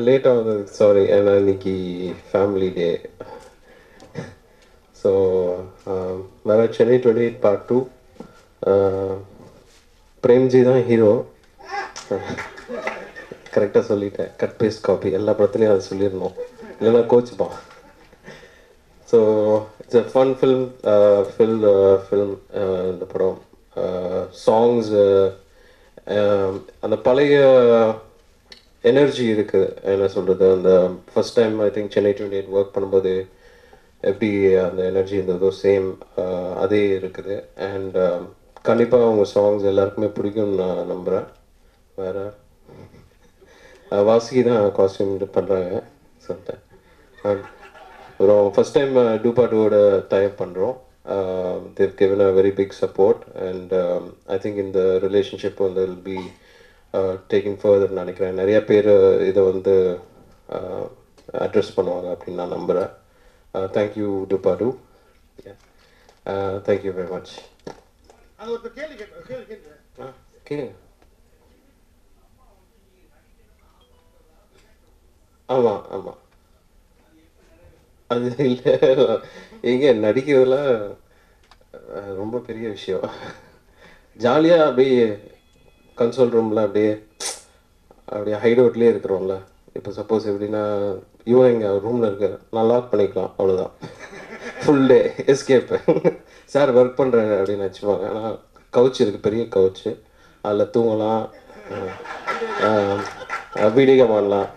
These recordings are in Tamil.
லேட்டாக வந்தது சாரி, ஏன்னா இன்னைக்கு ஃபேமிலி டே. ஸோ வேறு சென்னை 28 பார்ட் 2. பிரேம்ஜி தான் ஹீரோ. கரெக்டாக சொல்லிட்டேன், கட் பேஸ்ட் காப்பி. எல்லா படத்துலையும் அதை சொல்லிடணும், இல்லைன்னா கோச்சுப்பான். So it's a fun film, film இந்த படம். சாங்ஸ், அந்த பழைய எனர்ஜி இருக்குது. என்ன சொல்கிறது, அந்த first time I think Chennai 28 work பண்ணும்போது எப்படி அந்த எனர்ஜி இருந்ததோ சேம் அதே இருக்குது. அண்ட் கண்டிப்பாக அவங்க சாங்ஸ் எல்லாருக்குமே பிடிக்கும்னு நான் நம்புகிறேன். வேறு வாசுகி தான் காஸ்டியூம் இது பண்ணுறாங்க சொல்லிட்டேன். அப்புறம் ஃபஸ்ட் டைம் டூபாட்டோட டைப் பண்ணுறோம். they've given a very big support, and I think in the relationship வந்து will be taking further நினைக்கிறேன். நிறைய பேர் இதை வந்து அட்ரஸ் பண்ணுவாங்க அப்படின்னு நான் நம்புகிறேன். தேங்க்யூ டூபாடு. Thank you very much. கேளுங்க. ஆமாம் ஆமாம், அது இல்லை, எங்கே நடிக்கிறதுலாம் ரொம்ப பெரிய விஷயம். ஜாலியாக அப்படியே கன்சோல் ரூமில் அப்படியே ஹைட் அவுட்லேயே இருக்கிறோம்ல. இப்போ சப்போஸ் எப்படின்னா இவன் இங்கே ரூமில் இருக்க, நான் லாக் பண்ணிக்கலாம், அவ்வளோதான். Full day escape. Sir work பண்ணுறாங்க அப்படின்னு வச்சுப்பாங்க. ஆனால் கவுச் இருக்குது, பெரிய கவுச்சு, அதில் தூங்கலாம், வீடியோ கேம் ஆடலாம்,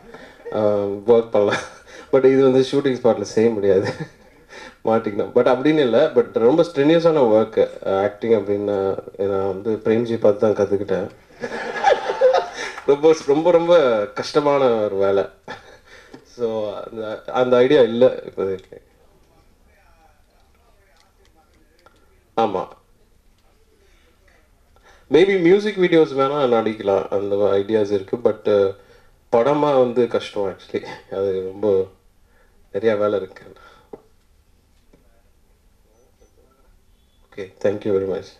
ஒர்க் பண்ணலாம். பட் இது வந்து ஷூட்டிங் ஸ்பாட்டில் செய்ய முடியாது, மாட்டிக்கணும். பட் அப்படின்னு இல்லை, பட் ரொம்ப ஸ்ட்ரெனியஸான ஒர்க்கு ஆக்டிங் அப்படின்னு நான் வந்து பிரேம்ஜி பார்த்து தான் கற்றுக்கிட்டேன். ரொம்ப ரொம்ப ரொம்ப கஷ்டமான ஒரு வேலை. ஸோ அந்த அந்த ஐடியா இல்லை இப்போதைக்கு. ஆமாம், மேபி மியூசிக் வீடியோஸ் வேணால் நடிக்கலாம், அந்த ஐடியாஸ் இருக்குது. பட்டு படமாக வந்து கஷ்டம் ஆக்சுவலி, அது ரொம்ப நிறையா வேலை இருக்கு. Okay, thank you very much.